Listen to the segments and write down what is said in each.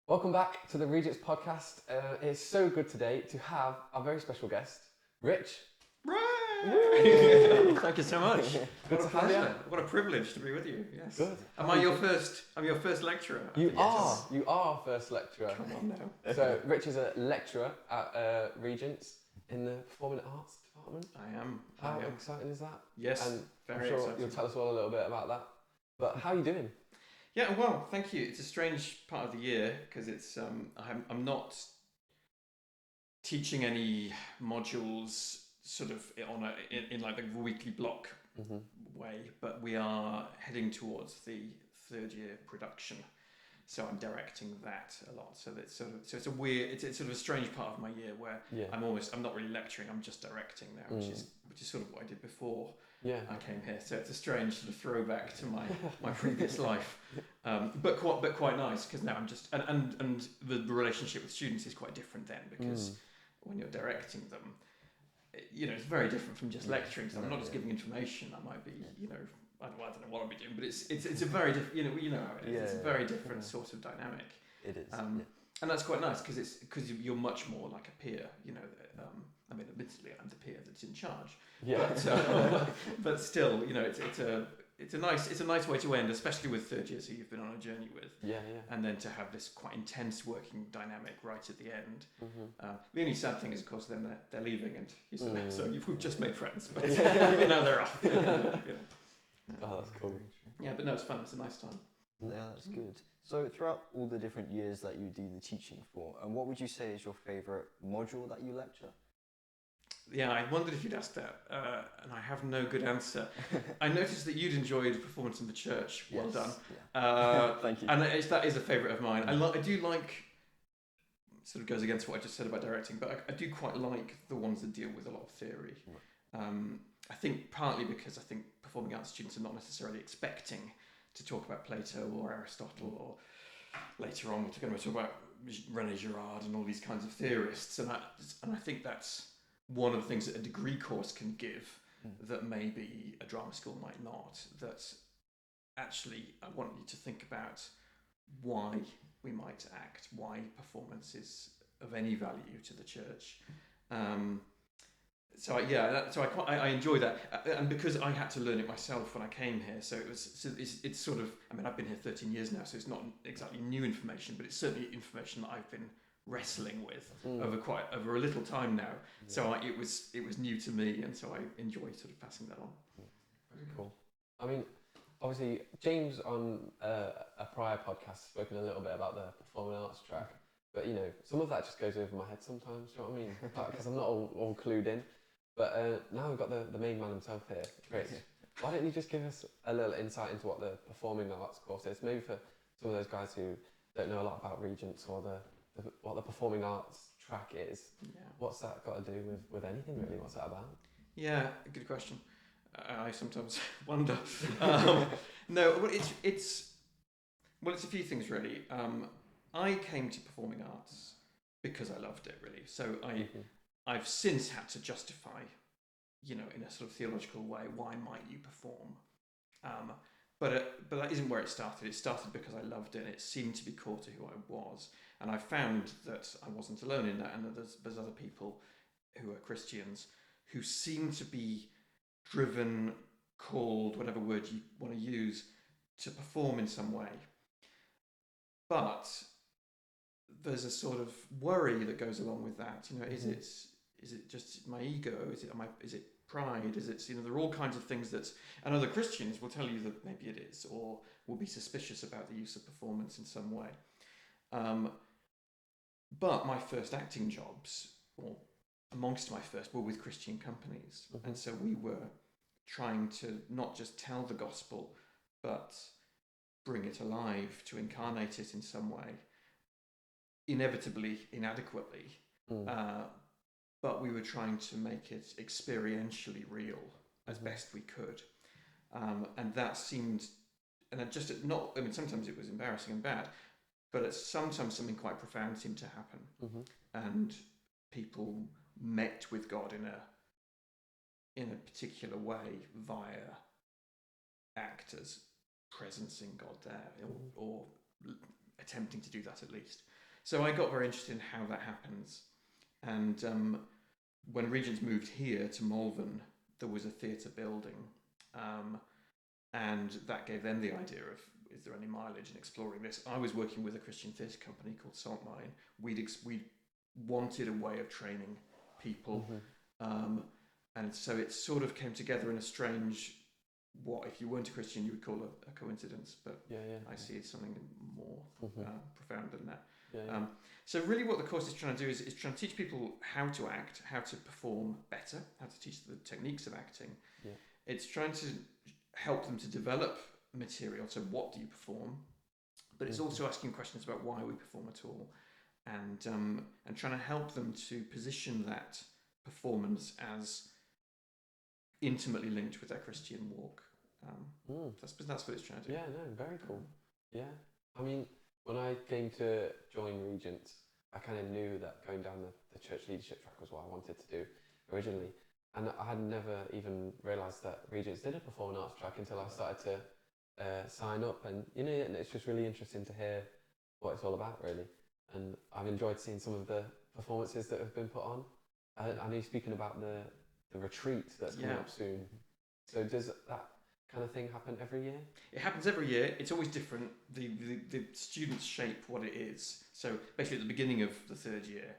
Welcome back to the Regents podcast. It's so good today to have our very special guest, Rich. Right. Thank you so much. Good What a to have you. pleasure. What a privilege to be with you. Yes. Good. Am I your first? I'm your first lecturer. You Yes. are. You are our first lecturer. Come on now. So Rich is a lecturer at Regents in the Performing Arts department. I am. How exciting is that? Yes. And very I'm sure exciting. you'll tell us all a little bit about that. But how are you doing? Yeah. Well, thank you. It's a strange part of the year because it's I'm not teaching any modules sort of in like the weekly block way, but we are heading towards the third year production, so I'm directing that a lot. So it's it's a weird, it's sort of a strange part of my year where I'm not really lecturing, I'm just directing now, which is sort of what I did before I came here. So it's a strange sort of throwback to my previous life, but quite nice because now I'm just and the relationship with students is quite different then because when you're directing them, it's very different from just lecturing. So I'm not just giving information. I might be, I don't know what I'll be doing, but it's a very different, you know how it is. It's a very different sort of dynamic. It is. And that's quite nice because you're much more like a peer. I mean, admittedly, I'm the peer that's in charge. Yeah. But still, it's a nice way to end, especially with third years who you've been on a journey with. Yeah. And then to have this quite intense working dynamic right at the end. The only sad thing is, of course, then they're leaving, and we've just made friends, but now they're off. Oh, that's cool. Yeah, but no, it's fun. It's a nice time. Yeah, that's good. So throughout all the different years that you do the teaching for, and what would you say is your favourite module that you lecture? Yeah, I wondered if you'd ask that, and I have no good answer. I noticed that you'd enjoyed Performance in the Church. Well done. Yeah. Thank you. And that is a favourite of mine. I do like, sort of goes against what I just said about directing, but I do quite like the ones that deal with a lot of theory. I think partly because I think performing arts students are not necessarily expecting to talk about Plato or Aristotle, or later on we're going to talk about René Girard and all these kinds of theorists, and I think that's one of the things that a degree course can give that maybe a drama school might not. That actually I want you to think about why we might act, why performance is of any value to the church. I enjoy that, and because I had to learn it myself when I came here, it's sort of, I mean, I've been here 13 years now, so it's not exactly new information, but it's certainly information that I've been wrestling with over a little time now. So it was new to me, and so I enjoy sort of passing that on. Very cool. I mean, obviously, James on a prior podcast spoken a little bit about the performing arts track, but some of that just goes over my head sometimes. Do you know what I mean? Because I'm not all clued in. But now we've got the main man himself here, Rich. Why don't you just give us a little insight into what the performing arts course is? Maybe for some of those guys who don't know a lot about Regents or what the performing arts track is. Yeah. What's that got to do with anything really? What's that about? Yeah, good question. I sometimes wonder. It's a few things really. I came to performing arts because I loved it really. So I've since had to justify, in a sort of theological way, why might you perform? But that isn't where it started. It started because I loved it, and it seemed to be core to who I was. And I found that I wasn't alone in that, and that there's other people who are Christians who seem to be driven, called, whatever word you want to use, to perform in some way. But there's a sort of worry that goes along with that. Is it just my ego? Is it pride? Is it, there are all kinds of things and other Christians will tell you that maybe it is, or will be suspicious about the use of performance in some way. But my first acting jobs, or amongst my first, were with Christian companies. And so we were trying to not just tell the gospel, but bring it alive, to incarnate it in some way, inevitably, inadequately. But we were trying to make it experientially real as best we could. And that seemed, sometimes it was embarrassing and bad, but sometimes something quite profound seemed to happen. And people met with God in a particular way via actors presencing God there, or attempting to do that at least. So I got very interested in how that happens. And when Regents moved here to Malvern, there was a theatre building. And that gave them the idea of, is there any mileage in exploring this? I was working with a Christian theatre company called Saltmine. We wanted a way of training people. And so it sort of came together in a strange, what if you weren't a Christian you would call a coincidence, but I see it's something more profound than that. So really what the course is trying to do is trying to teach people how to act, how to perform better, how to teach the techniques of acting. It's trying to help them to develop material, so what do you perform, but it's also asking questions about why we perform at all, and trying to help them to position that performance as intimately linked with their Christian walk. That's what it's trying to do. Yeah, no, very cool. Yeah, I mean, when I came to join Regents, I kind of knew that going down the church leadership track was what I wanted to do originally, and I had never even realised that Regents did a performing arts track until I started to sign up, and and it's just really interesting to hear what it's all about, really. And I've enjoyed seeing some of the performances that have been put on. I know you're speaking about the retreat that's coming up soon. So does that kind of thing happen every year? It happens every year. It's always different. The students shape what it is. So basically, at the beginning of the third year,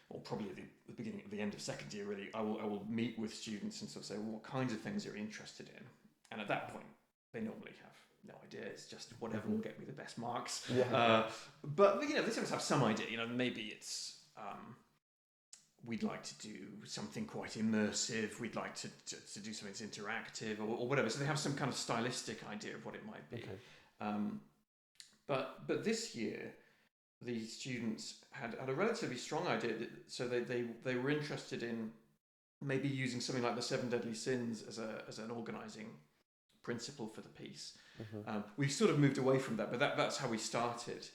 or probably at the end of second year, really, I will meet with students and sort of say, well, what kinds of things you're interested in, and at that point, they normally have no idea. It's just whatever will get me the best marks. But they sometimes have some idea. Maybe it's we'd like to do something quite immersive. We'd like to do something that's interactive or whatever. So they have some kind of stylistic idea of what it might be. But this year, the students had a relatively strong idea. So they were interested in maybe using something like the 7 Deadly Sins as an organising principle for the piece. We've sort of moved away from that, but that's how we started.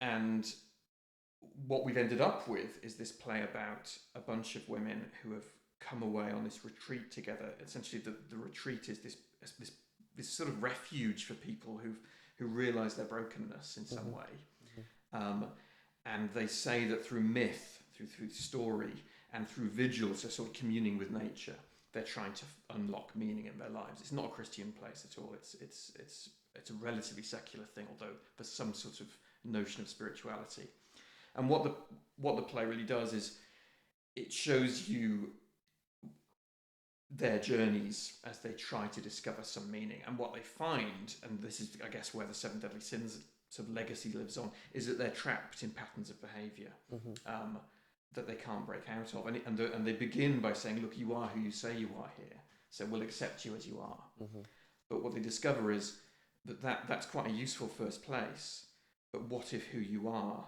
And what we've ended up with is this play about a bunch of women who have come away on this retreat together. Essentially, the retreat is this sort of refuge for people who realise their brokenness in some way. And they say that through myth, through story, and through vigil, so sort of communing with nature, they're trying to unlock meaning in their lives. It's not a Christian place at all. It's a relatively secular thing, although there's some sort of notion of spirituality. And what the play really does is it shows you their journeys as they try to discover some meaning. And what they find, and this is, I guess, where the 7 Deadly Sins sort of legacy lives on, is that they're trapped in patterns of behaviour that they can't break out of. And they begin by saying, look, you are who you say you are here, so we'll accept you as you are. But what they discover is that's quite a useful first place. But what if who you are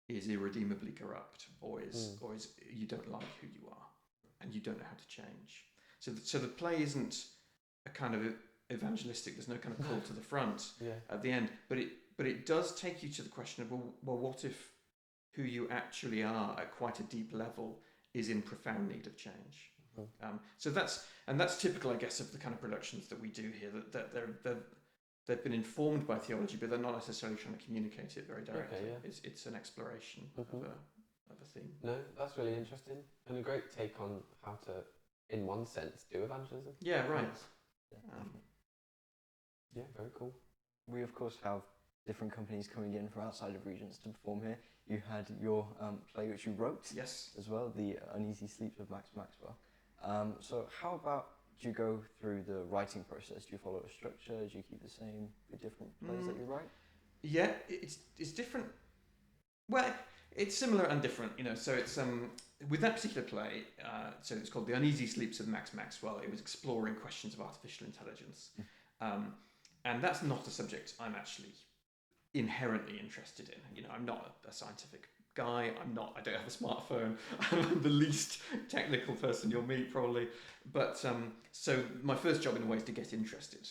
is irredeemably corrupt, or is you don't like who you are, and you don't know how to change? So the play isn't a kind of evangelistic. There's no kind of call to the front at the end, but it does take you to the question of well, what if who you actually are at quite a deep level is in profound need of change? So that's typical, I guess, of the kind of productions that we do here. That they've been informed by theology, but they're not necessarily trying to communicate it very directly. It's an exploration of a theme. No, that's really interesting and a great take on how to, in one sense, do evangelism. Yeah, right. Yeah, very cool. We of course have different companies coming in from outside of Regents to perform here. You had your play which you wrote, as well, The Uneasy Sleeps of Max Maxwell. So how about, do you go through the writing process? Do you follow a structure? Do you keep the same with different plays that you write? Yeah, it's different. Well, it's similar and different, So it's with that particular play. So it's called The Uneasy Sleeps of Max Maxwell. It was exploring questions of artificial intelligence, and that's not a subject I'm actually inherently interested in. I'm not a scientific guy. I don't have a smartphone. I'm the least technical person you'll meet, probably. But so my first job in a way is to get interested.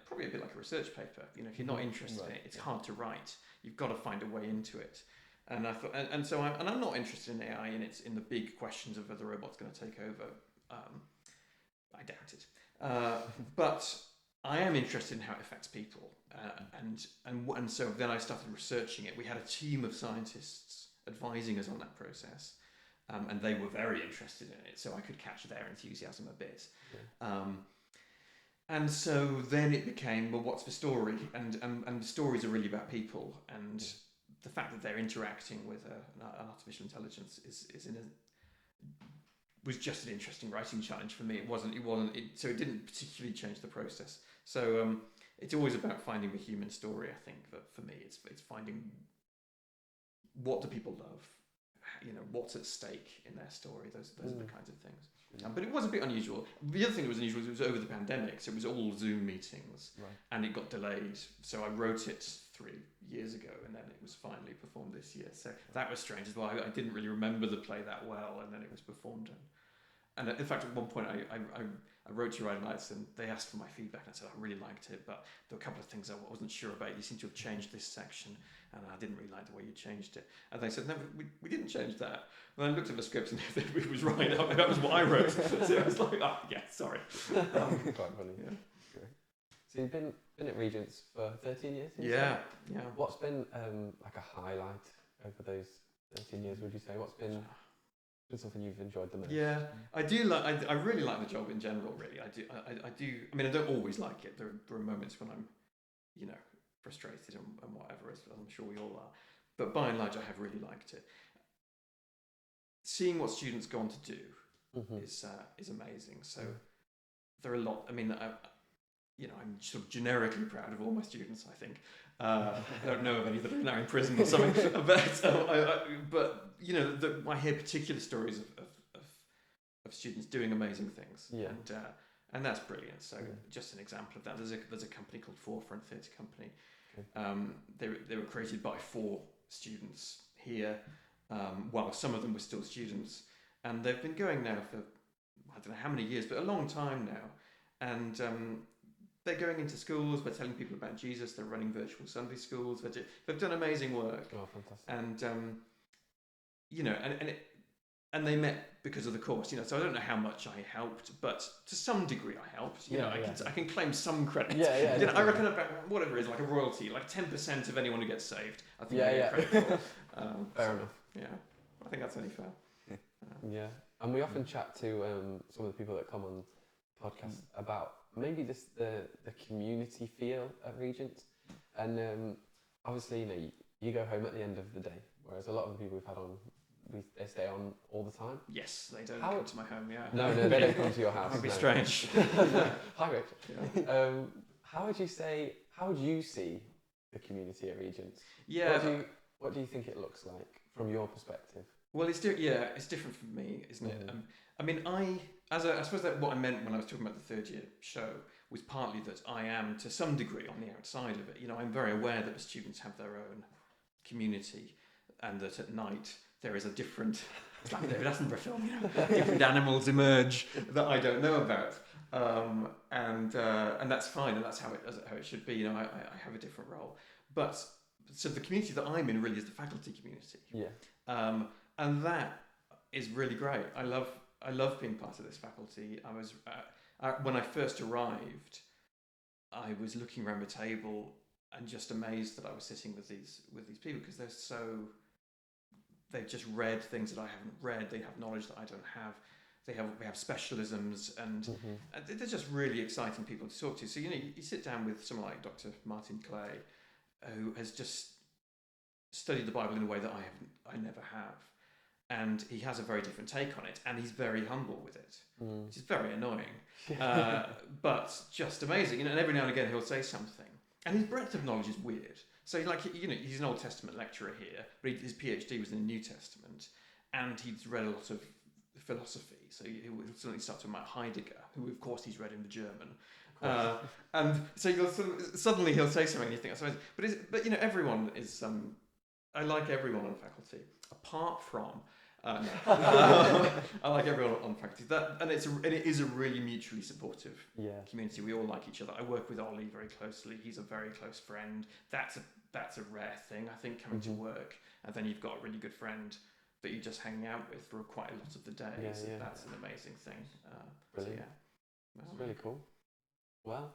Probably a bit like a research paper. If you're not interested in it, it's hard to write. You've got to find a way into it. And I thought, and so I'm not interested in AI and in the big questions of whether the robot's going to take over. I doubt it. But I am interested in how it affects people, and so then I started researching it. We had a team of scientists advising us on that process, and they were very interested in it, so I could catch their enthusiasm a bit. Yeah. And so then it became, well, what's the story? And the stories are really about people, and the fact that they're interacting with an artificial intelligence was just an interesting writing challenge for me. So it didn't particularly change the process. So it's always about finding the human story. I think that for me, it's finding what do people love, what's at stake in their story. Those are the kinds of things. But it was a bit unusual. The other thing that was unusual was it was over the pandemic, so it was all Zoom meetings, and it got delayed. So I wrote it 3 years ago, and then it was finally performed this year. So that was strange as well. I didn't really remember the play that well, and then it was performed. And in fact, at one point, I wrote to Your Own Lights, and they asked for my feedback, and I said I really liked it, but there were a couple of things I wasn't sure about. You seem to have changed this section, and I didn't really like the way you changed it. And they said, no, we didn't change that. And I looked at the script, and it was right. That was what I wrote. So it was like, oh, yeah, sorry. Quite funny. Yeah. Great. So you've been at Regents for 13 years? Yeah. What's been like a highlight over those 13 years, would you say? What's been something you've enjoyed the most? Yeah, I do like. I really like the job in general. Really, I do. I mean, I don't always like it. There are moments when I'm, frustrated and whatever, as I'm sure we all are. But by and large, I have really liked it. Seeing what students go on to do is amazing. So there are a lot. I mean, I'm sort of generically proud of all my students. I think I don't know of any that are now in prison or something, but I hear particular stories of students doing amazing things. Yeah. And that's brilliant. So just an example of that. There's a company called Forefront Theatre Company. Okay. They were created by 4 students here, while some of them were still students, and they've been going now for I don't know how many years, but a long time now. And they're going into schools, they're telling people about Jesus, they're running virtual Sunday schools, they've done amazing work. Oh, fantastic. And they met because of the course, so I don't know how much I helped, but to some degree I helped. I can claim some credit. Yeah. I reckon about whatever it is, like a royalty, like 10% of anyone who gets saved, I think I get credit for. Fair enough. Yeah, I think that's only fair. Yeah, and we often chat to some of the people that come on podcasts about maybe the community feel at Regents, and obviously you go home at the end of the day, whereas a lot of the people we've had on, they stay on all the time. Yes, they don't come to my home. Yeah. No, they don't come to your house. That'd be strange. Hi, Rich. Yeah. How would you see the community at Regents? Yeah. What do you think it looks like from your perspective? Well, it's different from me, isn't it? I mean, I suppose that what I meant when I was talking about the 3rd year show was partly that I am, to some degree, on the outside of it. I'm very aware that the students have their own community, and that at night there is a different, it's like David Attenborough film, different animals emerge that I don't know about, and that's fine, and that's how it should be. I have a different role, but so the community that I'm in really is the faculty community. Yeah. And that is really great. I love being part of this faculty. I was when I first arrived, I was looking around the table and just amazed that I was sitting with these people, because they've just read things that I haven't read. They have knowledge that I don't have. They have specialisms, and they're just really exciting people to talk to. So you sit down with someone like Dr. Martin Clay, who has just studied the Bible in a way that I never have. And he has a very different take on it, and he's very humble with it, which is very annoying, but just amazing. And every now and again he'll say something, and his breadth of knowledge is weird. So he's an Old Testament lecturer here, but his PhD was in the New Testament, and he's read a lot of philosophy. So he'll suddenly start talking about Heidegger, who of course he's read in the German, and so suddenly he'll say something, and you think that's amazing. But everyone is. I like everyone on faculty, apart from. I like everyone on faculty. And it is a really mutually supportive community. We all like each other. I work with Ollie very closely. He's a very close friend. That's a rare thing, I think, coming to work. And then you've got a really good friend that you're just hanging out with for quite a lot of the days. That's an amazing thing. Brilliant. That's really cool. Well,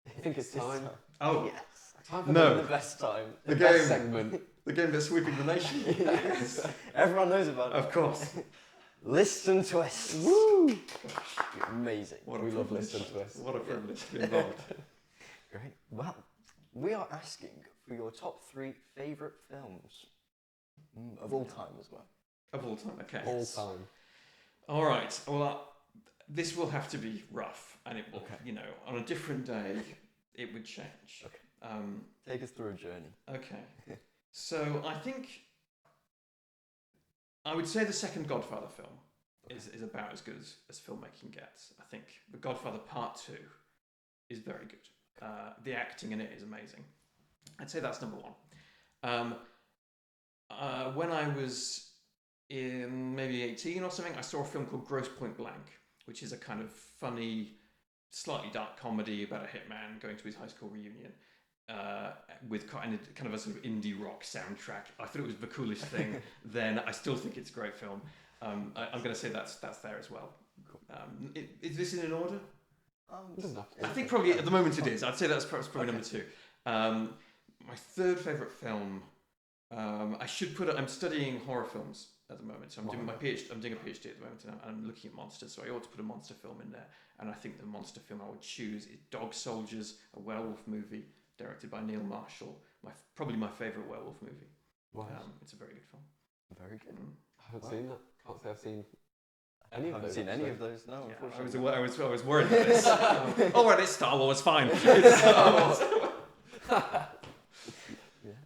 I think it's time. Oh, yes. Time for No. The best time. the The best game. segment. the game that's sweeping the nation. Yes. Everyone knows about it. Of course. List and twist. Woo! Amazing. What a We love privilege. listening to us. What a privilege to be involved. Great. Well, we are asking for your top 3 favourite films of all time as well. Of all time, okay. All time. All right. Well, this will have to be rough, and it will, Okay. on a different day, it would change. Okay. Um, Take us through a journey. okay. So I think I would say the second Godfather film is about as good as filmmaking gets. I think The Godfather Part 2 is very good. The acting in it is amazing. I'd say that's number 1. When I was in maybe 18 or something, I saw a film called Grosse Pointe Blank, which is a kind of funny, slightly dark comedy about a hitman going to his high school reunion with kind of a sort of indie rock soundtrack. I thought it was the coolest thing then. I still think it's a great film. I'm going to say that's there as well. Cool. Is this in an order? Doesn't have to. I think probably at the moment it is. I'd say that's probably number 2. My third favourite film, I should put it, I'm studying horror films at the moment. So I'm doing my PhD, I'm doing a PhD at the moment, and I'm looking at monsters, so I ought to put a monster film in there. And I think the monster film I would choose is Dog Soldiers, a werewolf movie directed by Neil Marshall. Probably my favourite werewolf movie. Wow. It's a very good film. Very good. I haven't seen that. Can't say I've seen any of I haven't those. seen any actually. of those, no, Yeah, unfortunately. I was worried about this. Oh, right, it's Star Wars, fine. It's Star Wars.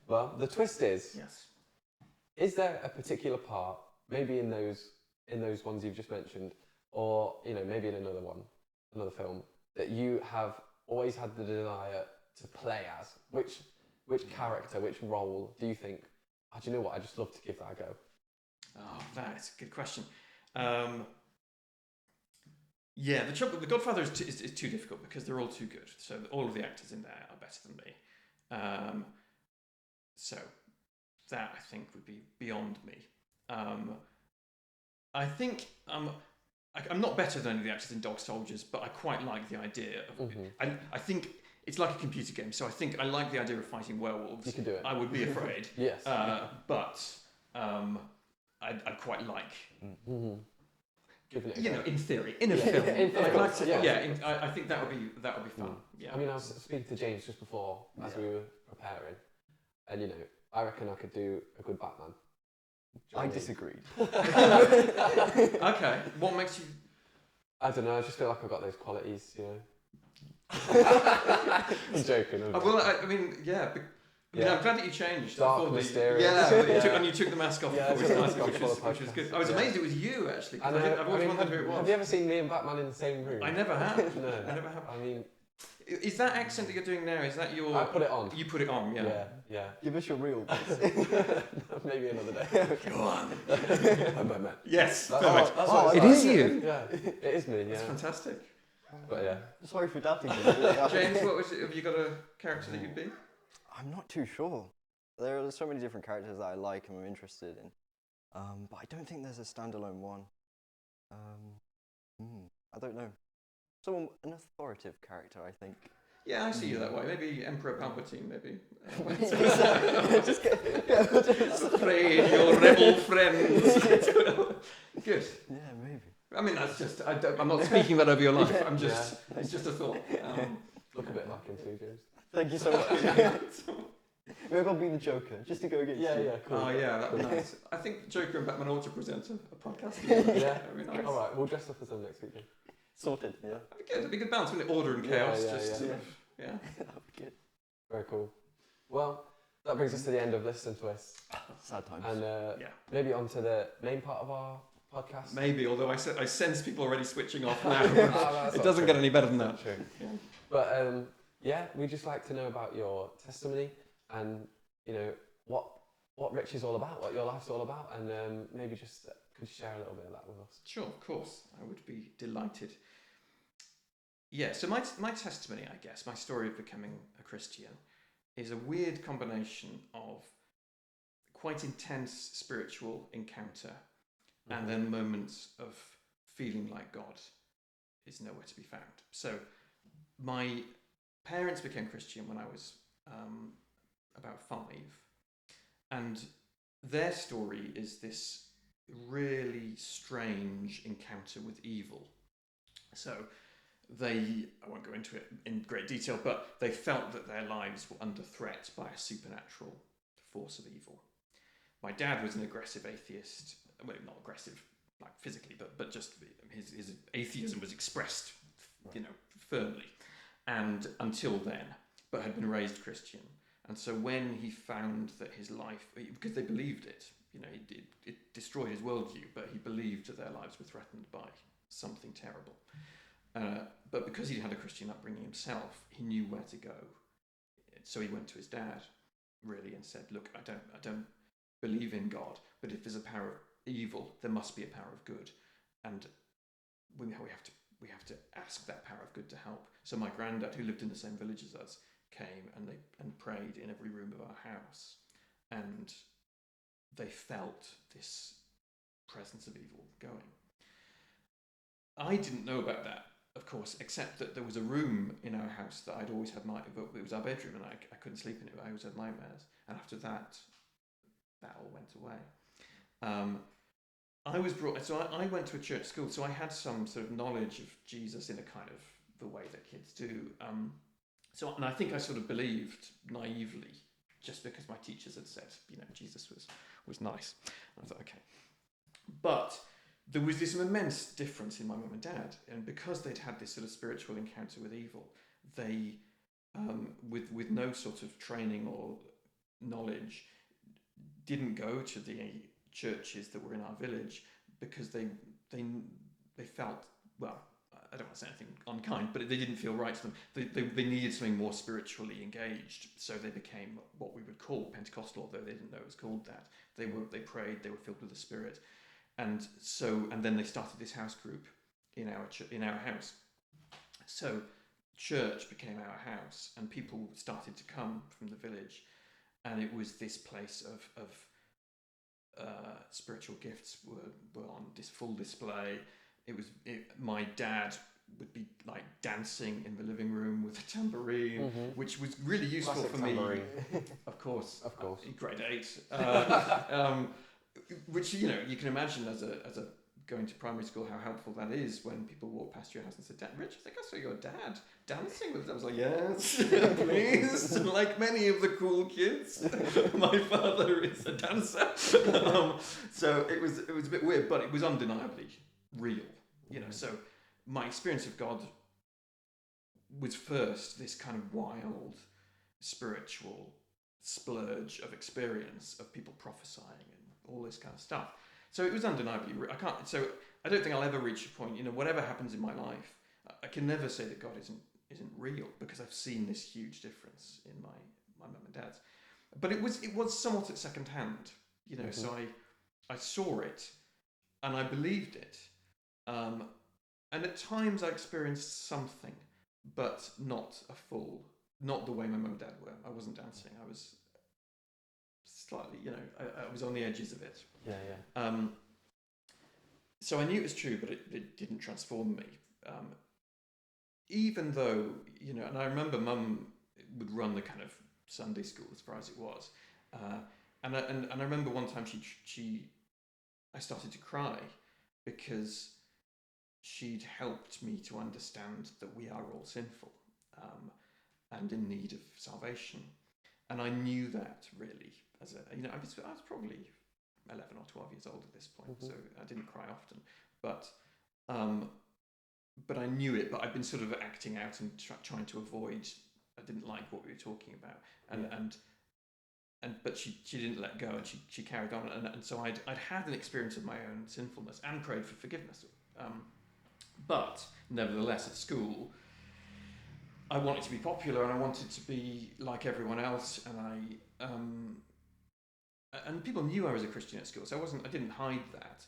Well, the twist is: Yes. is there a particular part, maybe in those ones you've just mentioned, or maybe in another film, that you have always had the desire to play as? Which character, which role do you think? Oh, do you know what? I just love to give that a go. Oh, that's a good question. Yeah, the Godfather is too difficult because they're all too good. So all of the actors in there are better than me. So that I think would be beyond me. I think I'm not better than any of the actors in Dog Soldiers, but I quite like the idea of. And I think it's like a computer game. So I think I like the idea of fighting werewolves. You can do it. I would be afraid. Yes. But I'd quite like. Giving it a go. In theory, in a Yeah, film. in theory, I think that would be fun. Yeah. I mean, I was speaking to James just before as we were preparing, and I reckon I could do a good Batman. I disagreed. Okay, what makes you? I don't know. I just feel like I've got those qualities, I'm joking. I mean, yeah. I'm glad that you changed. Dark, mysterious. And you took the mask off before we started, which was good. I was amazed it was you, actually. I've always wondered who it was. Have you ever seen me and Batman in the same room? I never have. No. I never have. I mean, is that accent that you're doing now? Is that your? I put it on. You put it on, yeah. Yeah. Give us your real Maybe another day. Go on. I'm Batman. Yes. That's Perfect. what It is you. Yeah, it is me. Yeah. That's fantastic. But yeah. Sorry for doubting you. James, what was it? Have you got a character that you'd be? I'm not too sure. There are so many different characters that I like and I'm interested in. But I don't think there's a standalone one. I don't know. An authoritative character, I think. Yeah, I see you that way. Maybe Emperor Palpatine, maybe. Just afraid your rebel friends. Good. Yeah, maybe. I mean, that's just. I'm not speaking that over your life. I'm just. It's just a thought. Look a bit like him too, James. Thank you so much. Maybe I'll be the Joker, just to go against you. Yeah, cool. Oh yeah, that'd be nice. I think Joker and Batman ought to present a podcast together. Yeah. That'd be nice. All right, we'll dress up as them next week then. Sorted, yeah. That'd be good. It'd be a good balance, wouldn't it? Order and chaos. Yeah. Yeah. That'd be good. Very cool. Well, that brings us to the end of Listen to Us. Sad times. And maybe on to the main part of our podcast. Maybe, although I sense people already switching off now. That's It not doesn't true. get any better than that. True. Yeah. But we'd just like to know about your testimony and what Rich is all about, what your life's all about, and maybe just could you share a little bit of that with us? Sure, of course. I would be delighted. Yeah, so my testimony, I guess, my story of becoming a Christian is a weird combination of quite intense spiritual encounter and then moments of feeling like God is nowhere to be found. So my parents became Christian when I was about 5, and their story is this really strange encounter with evil. So I won't go into it in great detail, but they felt that their lives were under threat by a supernatural force of evil. My dad was an aggressive atheist. Well, not aggressive like physically, but just his atheism was expressed, firmly, and until then, but had been raised Christian. And so when he found that his life, because they believed it, it destroyed his worldview, but he believed that their lives were threatened by something terrible. But because he'd had a Christian upbringing himself, he knew where to go. So he went to his dad, really, and said, "Look, I don't believe in God, but if there's a power of evil, there must be a power of good, and we have to ask that power of good to help." So my granddad, who lived in the same village as us, came and prayed in every room of our house, and they felt this presence of evil going. I didn't know about that, of course, except that there was a room in our house that I'd always had it was our bedroom, and I couldn't sleep in it. I always had nightmares, and after that all went away. I was brought, so I went to a church school, so I had some sort of knowledge of Jesus in a kind of the way that kids do. And I think I sort of believed naively, just because my teachers had said, Jesus was nice. And I thought, okay. But there was this immense difference in my mum and dad, and because they'd had this sort of spiritual encounter with evil, they, with no sort of training or knowledge, didn't go to the churches that were in our village because they felt, well, I don't want to say anything unkind, but they didn't feel right to them. They needed something more spiritually engaged, so they became what we would call Pentecostal, although they didn't know it was called that. They prayed, they were filled with the Spirit, and then they started this house group in our house. So church became our house, and people started to come from the village, and it was this place of spiritual gifts were on this full display. My dad would be like dancing in the living room with a tambourine, which was really useful Classic for tambourine. me. Of course, in grade 8. Which you can imagine as a going to primary school how helpful that is when people walk past your house and say, "Rich, I think I saw your dad dancing with them." I was like, "Yes, please." Like many of the cool kids, my father is a dancer. So it was a bit weird, but it was undeniably real. So my experience of God was first this kind of wild spiritual splurge of experience of people prophesying and all this kind of stuff. So it was undeniably real. I don't think I'll ever reach a point, whatever happens in my life, I can never say that God isn't real, because I've seen this huge difference in my mum and dad's. But it was somewhat at second hand, so I saw it and I believed it. And at times I experienced something, but not the way my mum and dad were. I wasn't dancing. I was slightly, I was on the edges of it. Yeah. So I knew it was true, but it didn't transform me. Even though, and I remember Mum would run the kind of Sunday school as far as it was. And I remember one time I started to cry because she'd helped me to understand that we are all sinful and in need of salvation. And I knew that really as I was probably 11 or 12 years old at this point, so I didn't cry often, but I knew it. But I'd been sort of acting out and trying to avoid. I didn't like what we were talking about, but she didn't let go, and she carried on, and so I'd had an experience of my own sinfulness and prayed for forgiveness. But nevertheless, at school, I wanted to be popular and I wanted to be like everyone else, and people knew I was a Christian at school, so I didn't hide that,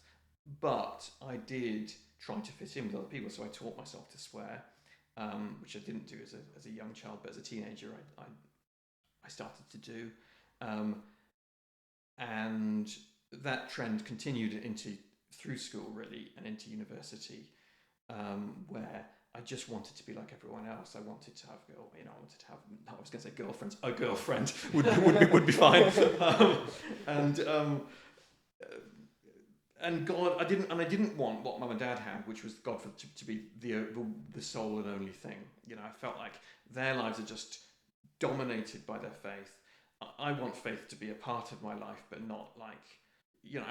but I did try to fit in with other people. So I taught myself to swear, which I didn't do as a young child, but as a teenager, I started to do, and that trend continued through school really and into university, where I just wanted to be like everyone else. I wanted to have I was going to say girlfriends. A girlfriend would be fine. And God, I didn't want what Mum and Dad had, which was God to be the sole and only thing. You know, I felt like their lives are just dominated by their faith. I want faith to be a part of my life, but not like, you know,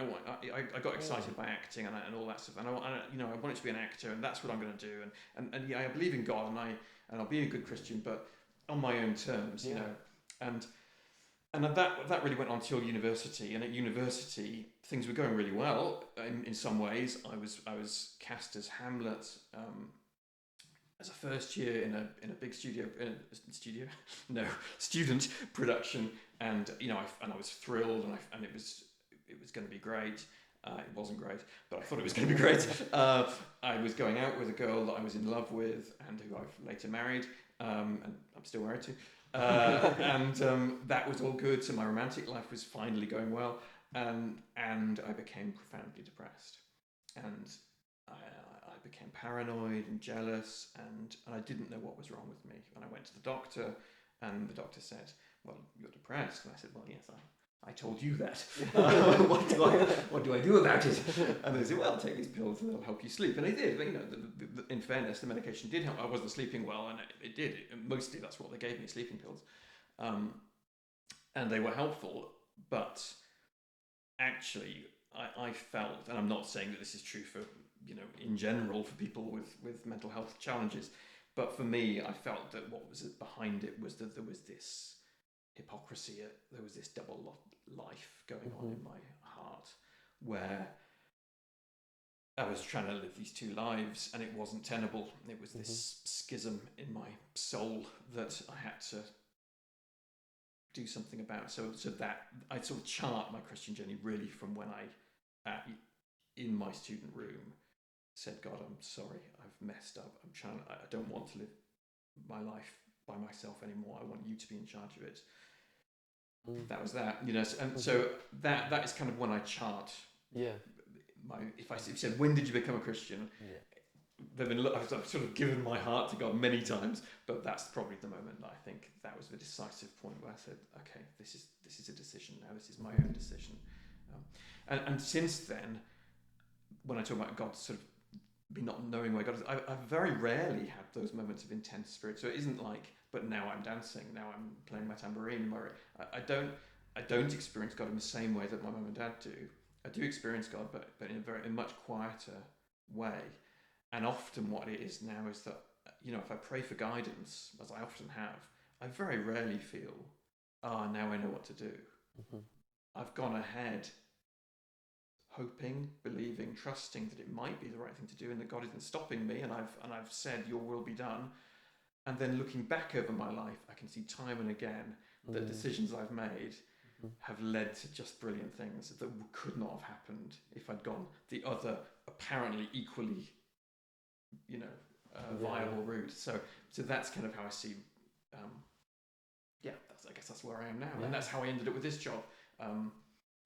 I got excited by acting and all that stuff, and I wanted to be an actor, and that's what I'm going to do. And yeah, I believe in God, and I'll be a good Christian, but on my own terms, you know. And that really went on till university. And at university, things were going really well in some ways. I was cast as Hamlet as a first year in a big student production, and you know, I was thrilled, and it was going to be great. It wasn't great, but I thought it was going to be great. I was going out with a girl that I was in love with, and who I've later married, and I'm still married to. And that was all good. So my romantic life was finally going well, and I became profoundly depressed, and I became paranoid and jealous, and I didn't know what was wrong with me. And I went to the doctor, and the doctor said, "Well, you're depressed." And I said, "Well, yes, I told you that. What do I do about it?" And they said, "Well, take these pills and they'll help you sleep." And they did. But, you know, in fairness, the medication did help. I wasn't sleeping well, and it did. Mostly that's what they gave me, sleeping pills. And they were helpful. But actually, I felt, and I'm not saying that this is true for, you know, in general for people with mental health challenges, but for me, I felt that what was behind it was that there was this hypocrisy, there was this double life going on in my heart, where I was trying to live these two lives and it wasn't tenable. It was this schism in my soul that I had to do something about. So that I sort of chart my Christian journey really from when I, in my student room, said, "God, I'm sorry, I've messed up. I don't want to live my life by myself anymore. I want you to be in charge of it." That was that, you know, and so that is kind of when I chart. Yeah. If you said, when did you become a Christian? Yeah. I've sort of given my heart to God many times, but that's probably the moment that I think that was the decisive point where I said, okay, this is a decision now. This is my own decision. And since then, when I talk about God sort of me not knowing where God is, I've very rarely had those moments of intense spirit. So it isn't like, but now I'm dancing, now I'm playing my tambourine. I don't experience God in the same way that my mum and dad do. I do experience God, but in a much quieter way. And often what it is now is that, you know, if I pray for guidance, as I often have, I very rarely feel, now I know what to do. I've gone ahead hoping, believing, trusting that it might be the right thing to do and that God isn't stopping me, and I've said, your will be done. And then looking back over my life, I can see time and again that decisions I've made have led to just brilliant things that could not have happened if I'd gone the other apparently equally, you know, viable route. So that's kind of how I see. I guess that's where I am now, and that's how I ended up with this job,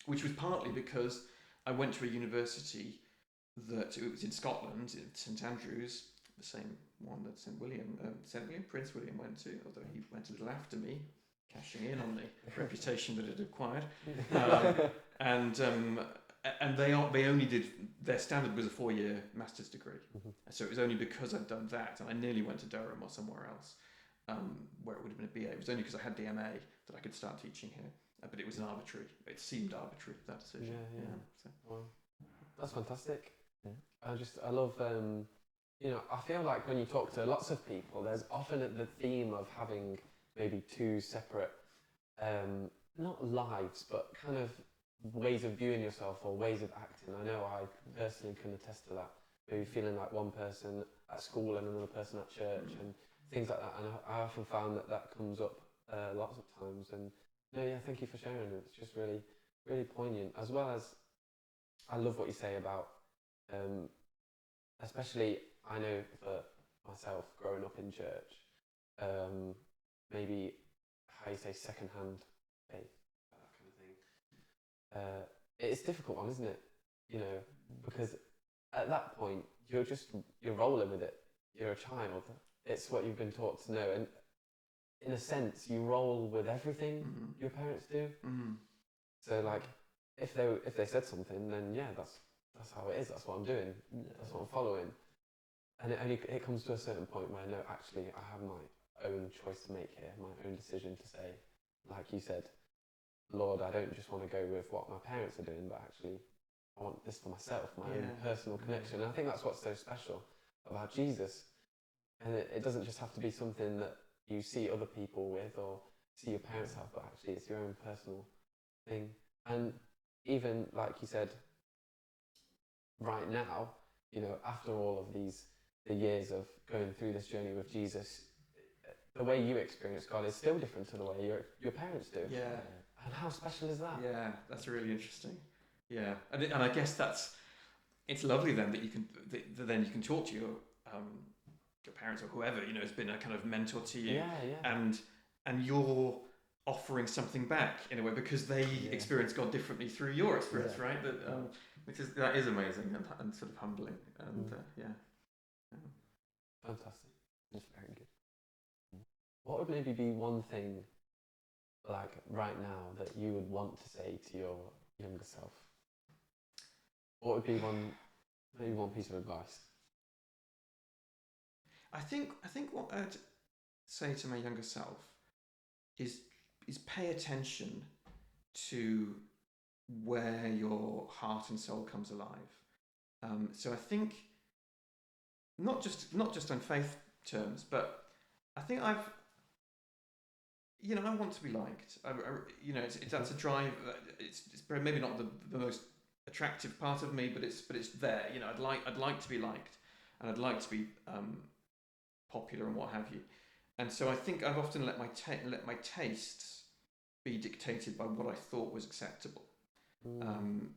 which was partly because I went to a university that it was in Scotland, in St Andrews, the same one that Prince William went to, although he went a little after me, cashing in on the reputation that it acquired. And they only did, their standard was a 4-year master's degree. So it was only because I'd done that, and I nearly went to Durham or somewhere else, where it would have been a BA. It was only because I had the MA that I could start teaching here. But it was it seemed arbitrary, that decision. So. Wow. That's fantastic. I love, you know, I feel like when you talk to lots of people, there's often the theme of having maybe two separate, not lives, but kind of ways of viewing yourself or ways of acting. I know I personally can attest to that. Maybe feeling like one person at school and another person at church and things like that. And I often found that comes up lots of times. And thank you for sharing it. It's just really, really poignant. As well as, I love what you say about, especially I know for myself growing up in church, maybe how you say second-hand faith, that kind of thing. It's a difficult one, isn't it? You know, because at that point you're rolling with it. you're a child, it's what you've been taught to know, and in a sense, you roll with everything your parents do. So like, if they said something, then yeah, that's how it is. That's what I'm doing. That's what I'm following. And it comes to a certain point where no, actually, I have my own choice to make here, my own decision to say, like you said, Lord, I don't just want to go with what my parents are doing, but actually, I want this for myself, my own personal connection. And I think that's what's so special about Jesus. And it doesn't just have to be something that you see other people with or see your parents have, but actually it's your own personal thing. And even like you said, right now, after all of the years of going through this journey with Jesus, the way you experience God is still different to the way your parents do. Yeah. And how special is that? Yeah, that's really interesting. Yeah, and I guess it's lovely then that you can talk to your parents or whoever has been a kind of mentor to you. And you're offering something back in a way because they experience God differently through your experience, right? That is amazing and sort of humbling. And fantastic. That's very good. What would maybe be one thing, like right now, that you would want to say to your younger self? What would be one piece of advice? I think what I'd say to my younger self is pay attention to where your heart and soul comes alive. So I think not just on faith terms, but I think I want to be liked. That's a drive. It's maybe not the most attractive part of me, but it's there. I'd like to be liked, and I'd like to be popular and what have you. And so I think I've often let my tastes be dictated by what I thought was acceptable.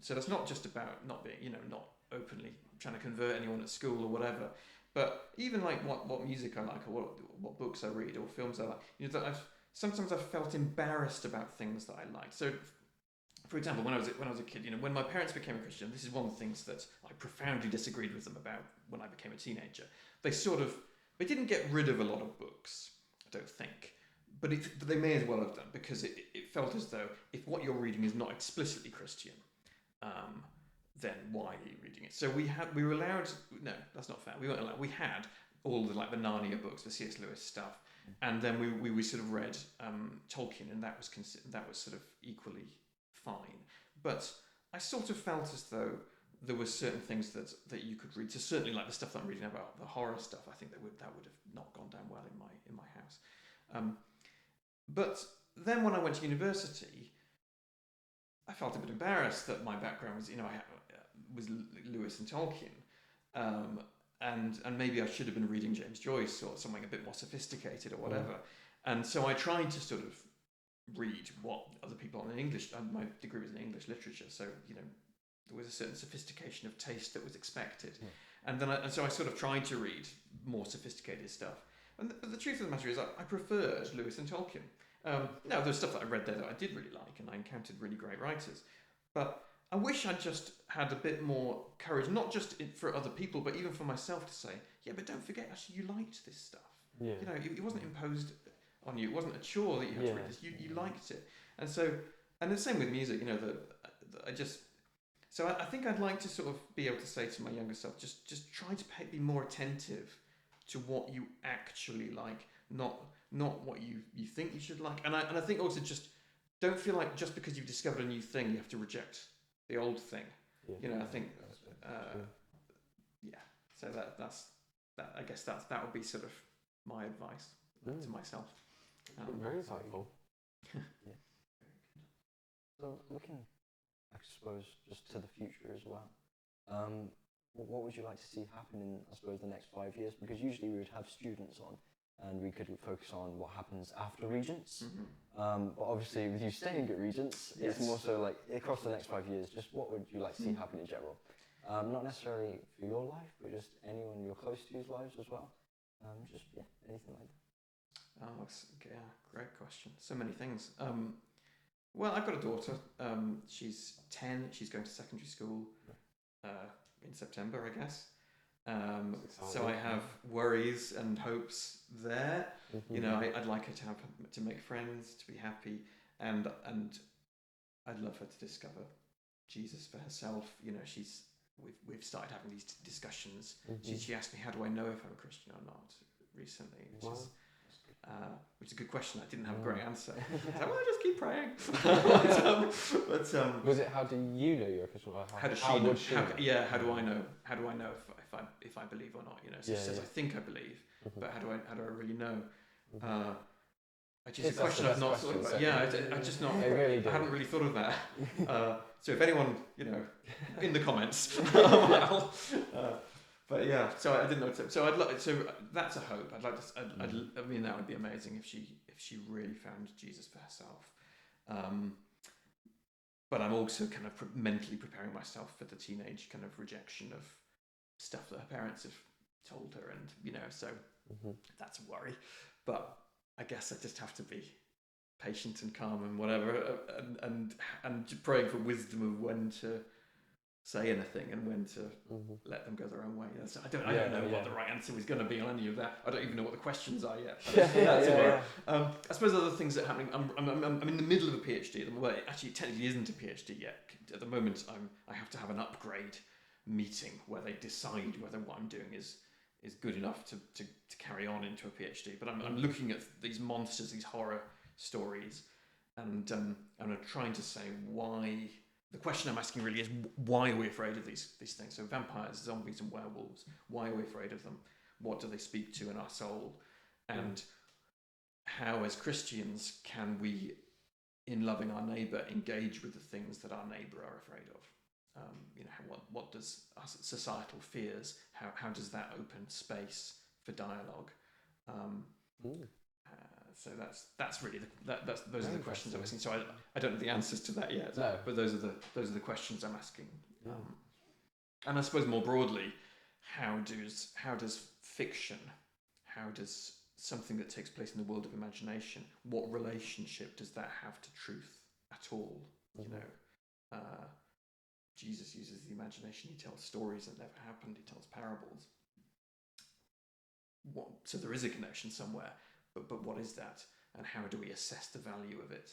So that's not just about not being, not openly trying to convert anyone at school or whatever, but even like what music I like or what books I read or films I like. That sometimes I've felt embarrassed about things that I liked. So, for example, when I was a kid, when my parents became a Christian, this is one of the things that I profoundly disagreed with them about when I became a teenager. They didn't get rid of a lot of books, I don't think, but they may as well have done, because it felt as though if what you're reading is not explicitly Christian, then why are you reading it? So we were allowed. No, that's not fair. We weren't allowed. We had all the Narnia books, the C.S. Lewis stuff, and then we sort of read Tolkien, and that was sort of equally fine. But I sort of felt as though there were certain things that you could read. So certainly, like the stuff that I'm reading about, the horror stuff, I think that would have not gone down well in my house. But then when I went to university, I felt a bit embarrassed that my background was, was Lewis and Tolkien, and maybe I should have been reading James Joyce or something a bit more sophisticated or whatever. And so I tried to sort of read what other people in English. My degree was in English literature, so there was a certain sophistication of taste that was expected. And so I sort of tried to read more sophisticated stuff. And the truth of the matter is, I preferred Lewis and Tolkien. Now, there's stuff that I read there that I did really like, and I encountered really great writers. But I wish I'd just had a bit more courage, not just for other people, but even for myself, to say, yeah, but don't forget, actually, you liked this stuff. Yeah. It wasn't imposed on you. It wasn't a chore that you had to read this. You liked it. And so, and the same with music, So I think I'd like to sort of be able to say to my younger self, just try to be more attentive to what you actually like, not what you think you should like. And I think also just don't feel like just because you've discovered a new thing, you have to reject the old thing. I think, So that's I guess that would be sort of my advice to myself. Very insightful. Yeah. So looking, I suppose, just to the future as well. What would you like to see happen in, I suppose, the next 5 years? Because usually we would have students on, and we could focus on what happens after Regents. But obviously, with you staying at Regents, it's more so like across the next 5 years. Just what would you like to see happen in general? Not necessarily for your life, but just anyone you're close to's lives as well. Anything like that. Oh, great question. So many things. Well, I've got a daughter. She's 10. She's going to secondary school in September, I guess. So I have worries and hopes there. You know, I'd like her to make friends, to be happy, and I'd love her to discover Jesus for herself. You know, we've started having these discussions. She asked me, how do I know if I'm a Christian or not, recently, which is a good question. I didn't have a great answer. I was like, well, just keep praying. Was it, how do you know you're a Christian? Or how does she know? How do I know? How do I know if I believe or not? You know, so she says, I think I believe, but how do I really know? It's a question I've not thought about. Yeah, I just not. I haven't really thought of that. So if anyone, you know, in the comments, but yeah. So I didn't know. So I'd like. So that's a hope. I'd like to. I mean, that would be amazing if she really found Jesus for herself. But I'm also kind of mentally preparing myself for the teenage kind of rejection of stuff that her parents have told her, and you know, so that's a worry. But I guess I just have to be patient and calm and whatever, and praying for wisdom of when to say anything and when to let them go their own way. So I don't know what the right answer is going to be on any of that. I don't even know what the questions are yet. I suppose other things that are happening. I'm in the middle of a PhD. Well, it actually technically isn't a PhD yet. At the moment, I have to have an upgrade meeting where they decide whether what I'm doing is good enough to carry on into a PhD. But I'm looking at these monsters, these horror stories, and I'm trying to say why. The question I'm asking really is, why are we afraid of these things? So vampires, zombies, and werewolves. Why are we afraid of them? What do they speak to in our soul? And how, as Christians, can we, in loving our neighbour, engage with the things that our neighbour are afraid of? You know, what does our societal fears? How does that open space for dialogue? So that's really those are the questions I'm asking. So I don't know the answers to that yet. No. But those are the questions I'm asking. And I suppose more broadly, how does fiction, how does something that takes place in the world of imagination, what relationship does that have to truth at all? You know, Jesus uses the imagination. He tells stories that never happened. He tells parables. So there is a connection somewhere. But what is that, and how do we assess the value of it?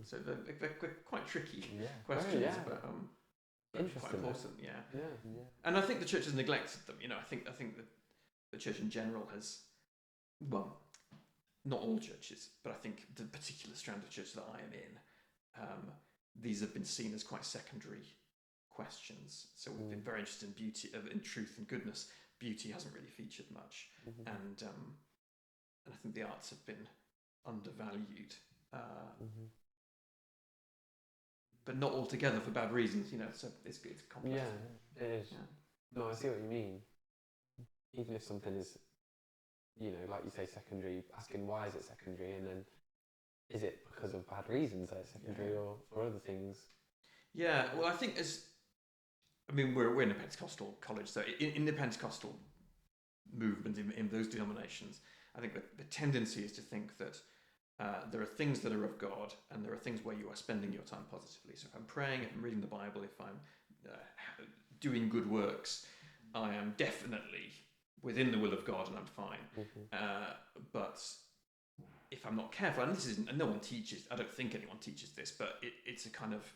So they're quite tricky questions, but quite important. Yeah. And I think the church has neglected them. You know, I think that the church in general has, well, not all churches, but I think the particular strand of church that I am in, these have been seen as quite secondary questions. So we've been very interested in beauty, in truth and goodness. Beauty hasn't really featured much, and I think the arts have been undervalued, but not altogether for bad reasons. You know, so it's complex. Yeah, it is. Yeah. No, I see what you mean. Even if something is, you know, like you say, secondary, asking why is it secondary, and then is it because of bad reasons that it's secondary, or other things? Yeah, well, I think we're in a Pentecostal college, so in the Pentecostal movement, in those denominations, I think the tendency is to think that there are things that are of God, and there are things where you are spending your time positively. So if I'm praying, if I'm reading the Bible, if I'm doing good works, I am definitely within the will of God, and I'm fine. But if I'm not careful, and no one teaches, I don't think anyone teaches this, but it's a kind of,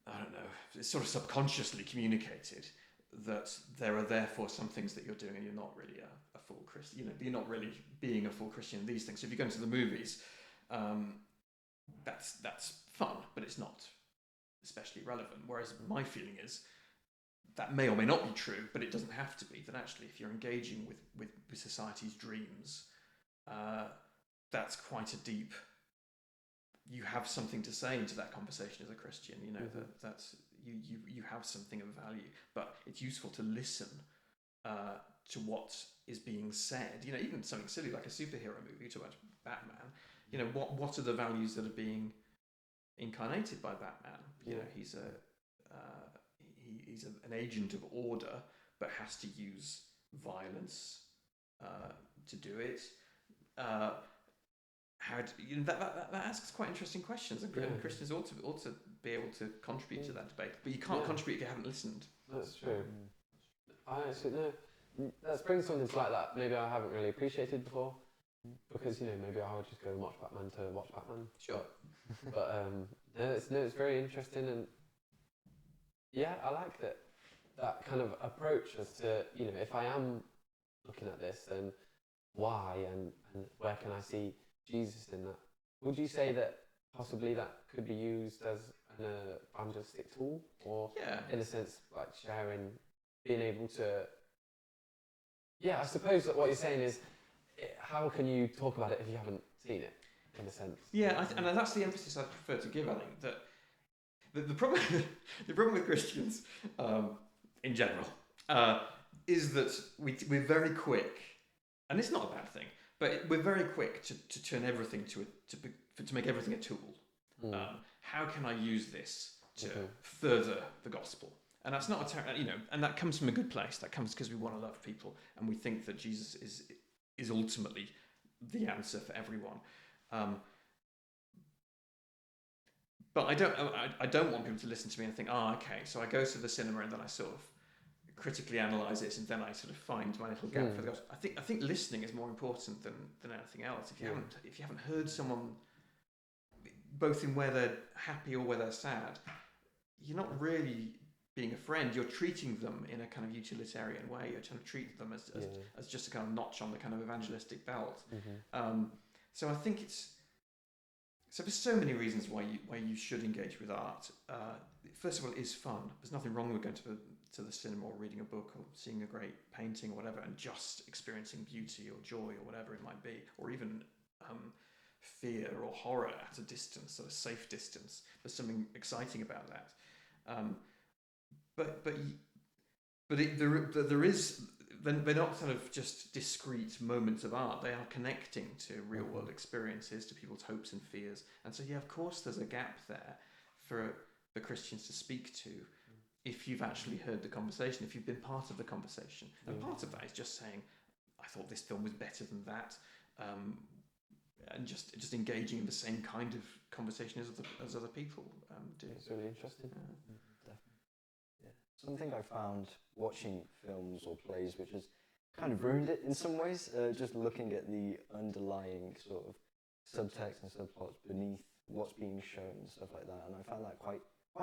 I don't know, it's sort of subconsciously communicated that there are therefore some things that you're doing and you're not really a full Christian. You know, you're not really being a full Christian in these things. So if you go into the movies, that's fun, but it's not especially relevant. Whereas my feeling is that may or may not be true, but it doesn't have to be. That actually, if you're engaging with society's dreams, that's quite a deep. You have something to say into that conversation as a Christian. You know that's you have something of value, but it's useful to listen to what is being said. You know, even something silly like a superhero movie. You talk about Batman. You know, what are the values that are being incarnated by Batman? You know, he's an agent of order, but has to use violence to do it. That asks quite interesting questions, and Christians ought to be able to contribute to that debate. But you can't contribute if you haven't listened. That's true. I actually no. That brings something to light that maybe I haven't really appreciated before, because maybe I would just go and watch Batman to watch Batman. Sure. But it's very interesting, and yeah, I like that kind of approach as to if I am looking at this, then why and where can I see Jesus in that? Would you say that possibly that could be used as an evangelistic tool, or in a sense like sharing, being able to? Yeah, I suppose that what you're saying is, how can you talk about it if you haven't seen it, in a sense? Yeah, and that's the emphasis I prefer to give. I think that the problem the problem with Christians in general is that we're very quick, and it's not a bad thing, but we're very quick to turn everything to make everything a tool. How can I use this to further the gospel? And that's not and that comes from a good place. That comes because we want to love people, and we think that Jesus is ultimately the answer for everyone. But I don't want people to listen to me and think, okay, so I go to the cinema and then I sort of critically analyse it, and then I sort of find my little gap for the gospel. I think listening is more important than anything else. If you haven't heard someone, both in where they're happy or where they're sad, you're not really being a friend. You're treating them in a kind of utilitarian way. You're trying to treat them as just a kind of notch on the kind of evangelistic belt. So I think so there's so many reasons why you should engage with art. First of all, it is fun. There's nothing wrong with going to the cinema or reading a book or seeing a great painting or whatever and just experiencing beauty or joy or whatever it might be, or even fear or horror at a distance, at a safe distance. There's something exciting about that. But there is. They're not sort of just discrete moments of art. They are connecting to real world experiences, to people's hopes and fears. And so, of course, there's a gap there for Christians to speak to if you've actually heard the conversation, if you've been part of the conversation. And part of that is just saying, I thought this film was better than that, and just engaging in the same kind of conversation as other people do. It's really interesting. Something I found watching films or plays which has kind of ruined it in some ways, just looking at the underlying sort of subtext and subplots beneath what's being shown and stuff like that, and I found that quite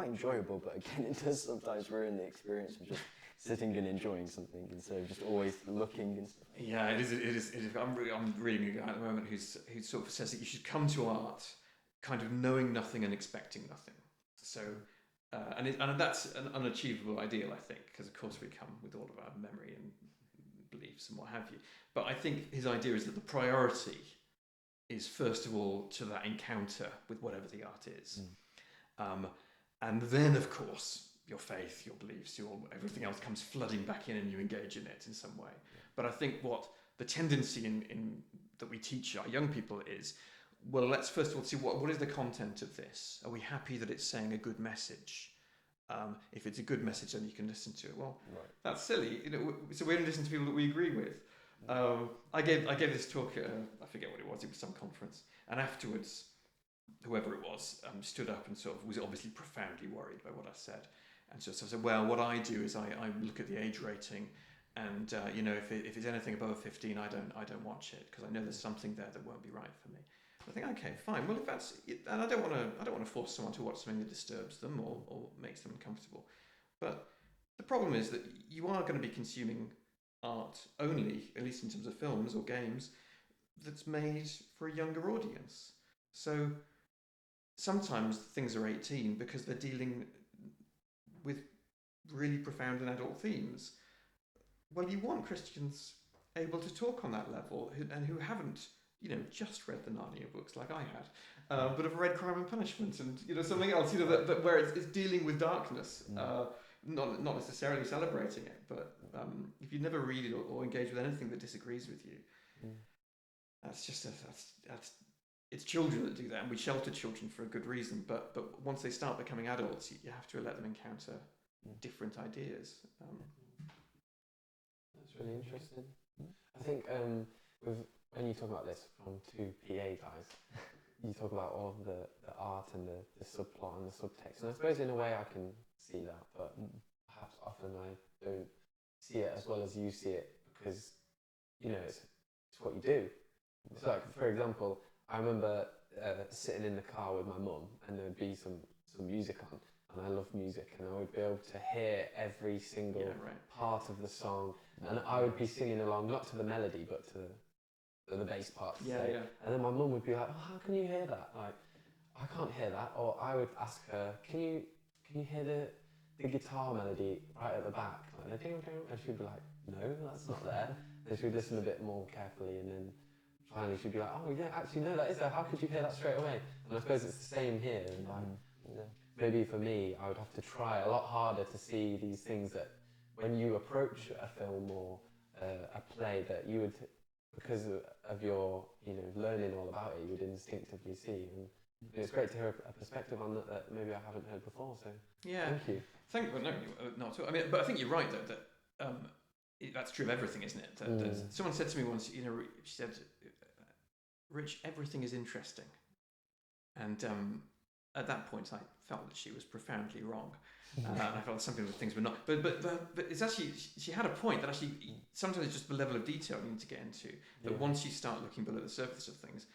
enjoyable, but again it does sometimes ruin the experience of just sitting and enjoying something instead of just always looking and stuff. Yeah, it is. I'm reading a guy at the moment who sort of says that you should come to art kind of knowing nothing and expecting nothing. So and that's an unachievable ideal, I think, because of course we come with all of our memory and beliefs and what have you. But I think his idea is that the priority is first of all to that encounter with whatever the art is, and then of course your faith, your beliefs, everything else comes flooding back in, and you engage in it in some way. But I think what the tendency in that we teach our young people is, well, let's first of all see what is the content of this. Are we happy that it's saying a good message? If it's a good message, then you can listen to it. Well, that's silly. So we only listen to people that we agree with. I gave this talk at I forget what it was. It was some conference, and afterwards, whoever it was stood up and sort of was obviously profoundly worried by what I said. And so I said, well, what I do is I look at the age rating. And if it's anything above 15, I don't watch it, because I know there's something there that won't be right for me. I think, okay, fine. Well, if that's it, and I don't want to force someone to watch something that disturbs them or makes them uncomfortable. But the problem is that you are going to be consuming art only, at least in terms of films or games, that's made for a younger audience. So sometimes things are 18 because they're dealing with really profound and adult themes. Well, you want Christians able to talk on that level and who haven't, just read the Narnia books like I had, but have read Crime and Punishment and something else, that where it's dealing with darkness, not necessarily celebrating it, but if you never read it or engage with anything that disagrees with you, that's it's children that do that, and we shelter children for a good reason. But once they start becoming adults, you have to let them encounter different ideas. That's really interesting. I think when you talk about this from two PA guys, you talk about all of the art and the subplot and the subtext. And I suppose in a way I can see that, but perhaps often I don't see it as well as you see it, because it's what you do. So, like, for example, I remember sitting in the car with my mum, and there would be some music on, and I love music, and I would be able to hear every single part of the song, and I would be singing along, not to the melody, but to the bass part. And then my mum would be like, "Oh, how can you hear that? Like, I can't hear that." Or I would ask her, "Can you hear the guitar melody right at the back?" Like, and she'd be like, "No, that's not there." Then she'd listen a bit more carefully, and then finally she'd be like, "Oh yeah, actually no, that is there. How could you hear that straight away?" And I suppose it's the same here. And like, maybe for me, I would have to try a lot harder to see these things that when you approach a film or a play, that you would, because of your learning all about it, you would instinctively see. And it's great to hear a perspective on that maybe I haven't heard before. So thank you. Well, no, not at all. I mean, but I think you're right though that that's true of everything, isn't it? That someone said to me once, she said, "Rich, everything is interesting," and at that point, I felt that she was profoundly wrong. And I felt some people things were not. But it's actually, she had a point that actually sometimes it's just the level of detail you need to get into. That once you start looking below the surface of things,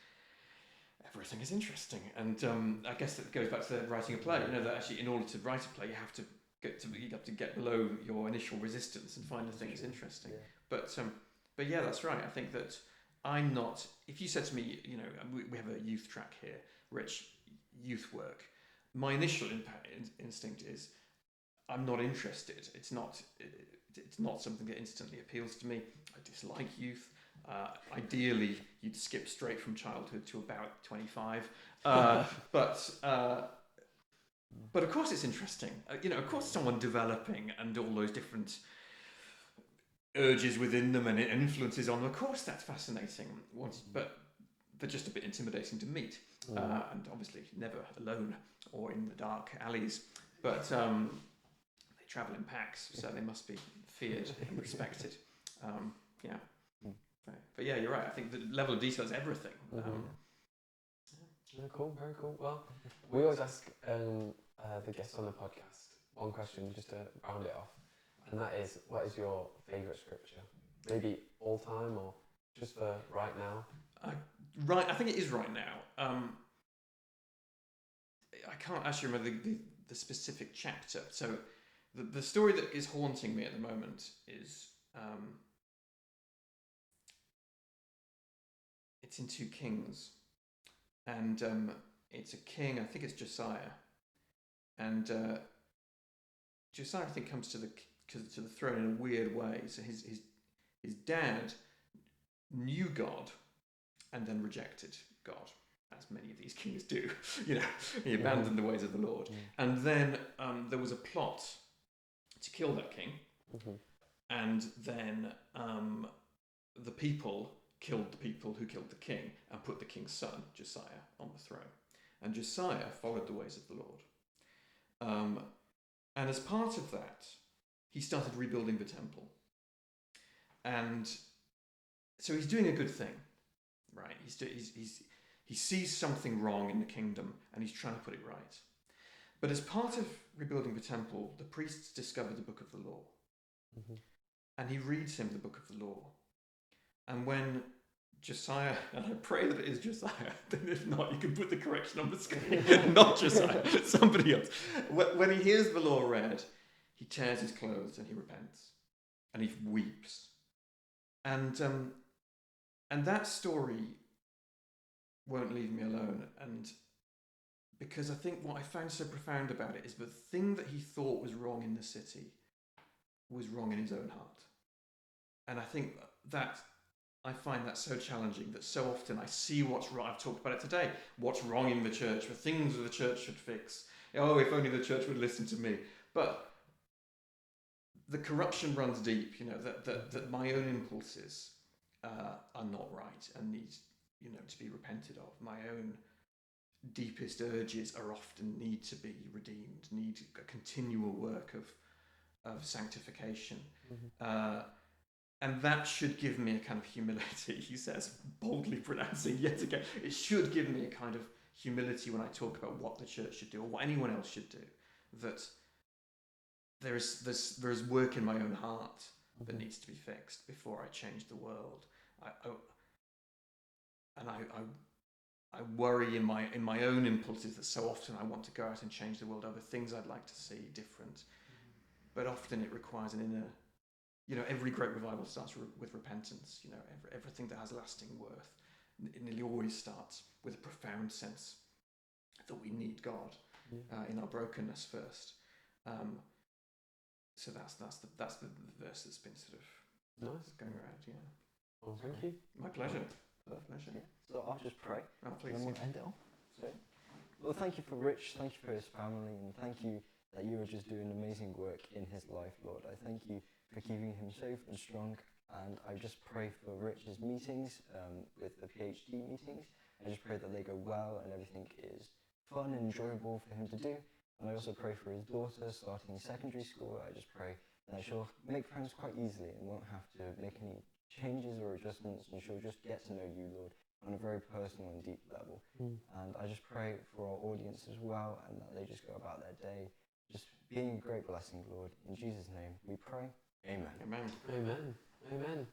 everything is interesting. And I guess that goes back to writing a play. That actually in order to write a play, you have to get below your initial resistance and find the things interesting. But yeah, that's right. I think that I'm not. If you said to me, we have a youth track here, Rich, youth work. My initial instinct is, I'm not interested. It's not something that instantly appeals to me. I dislike youth. Ideally, you'd skip straight from childhood to about 25. But of course, it's interesting. Of course, someone developing and all those different urges within them and influences on them. Of course, that's fascinating. But they're just a bit intimidating to meet, and obviously never alone or in the dark alleys. But they travel in packs, so they must be feared and respected. But yeah, you're right. I think the level of detail is everything. Cool, very cool. Well, we always ask the guests on the podcast one question just to round it off, and that is, what is your favourite scripture? Maybe all time or just for right now? I think it is right now. I can't actually remember the specific chapter. So the story that is haunting me at the moment is it's in 2 Kings, and it's a king. I think it's Josiah, and Josiah, I think, comes to the throne in a weird way. So his dad knew God and then rejected God, as many of these kings do. He abandoned the ways of the Lord. And then there was a plot to kill that king, and then the people killed the people who killed the king and put the king's son, Josiah, on the throne. And Josiah followed the ways of the Lord. And as part of that, he started rebuilding the temple. And so he's doing a good thing, right? He sees something wrong in the kingdom and he's trying to put it right. But as part of rebuilding the temple, the priests discover the book of the law. And he reads him the book of the law. And when Josiah, and I pray that it is Josiah, then if not, you can put the correction on the screen. Not Josiah, somebody else. When he hears the law read, he tears his clothes and he repents. And he weeps. And that story won't leave me alone. And because I think what I found so profound about it is the thing that he thought was wrong in the city was wrong in his own heart. And I think that I find that so challenging, that so often I see what's wrong. I've talked about it today. What's wrong in the church, the things that the church should fix. Oh, if only the church would listen to me. But the corruption runs deep, that my own impulses are not right and need, to be repented of. My own deepest urges are often need to be redeemed, need a continual work of sanctification. And that should give me a kind of humility, he says, boldly pronouncing yet again. It should give me a kind of humility when I talk about what the church should do or what anyone else should do. That there is work in my own heart that needs to be fixed before I change the world. I worry in my own impulses that so often I want to go out and change the world over things I'd like to see different, but often it requires an inner. Every great revival starts with repentance. Everything that has lasting worth, it nearly always starts with a profound sense that we need God in our brokenness first. So that's the verse that's been sort of going around. Yeah. Well, thank you. My pleasure. My pleasure. Yeah. So I'll just pray. Oh, please. And then we'll end it off. So, well, thank you for Rich. Thank you for his family, and thank you that you are just doing amazing work in his life, Lord. I thank you for keeping him safe and strong. And I just pray for Rich's meetings, with the PhD meetings. I just pray that they go well and everything is fun and enjoyable for him to do. And I also pray for his daughter starting secondary school. I just pray that she'll make friends quite easily and won't have to make any changes or adjustments, and she'll just get to know you, Lord, on a very personal and deep level. And I just pray for our audience as well, and that they just go about their day just being a great blessing, Lord. In Jesus' name we pray. Amen. Amen. Amen. Amen.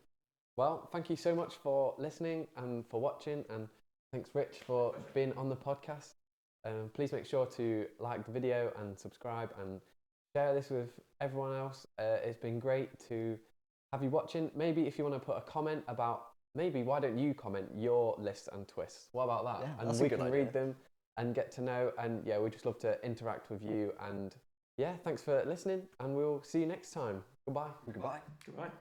Well, thank you so much for listening and for watching, and thanks, Rich, for being on the podcast. Please make sure to like the video and subscribe and share this with everyone else. It's been great to have you watching. Maybe if you want to put a comment about, why don't you comment your lists and twists? What about that? Yeah, and we can read them and get to know. And yeah, we just love to interact with you. And yeah, thanks for listening, and we'll see you next time. Goodbye. Goodbye. Goodbye.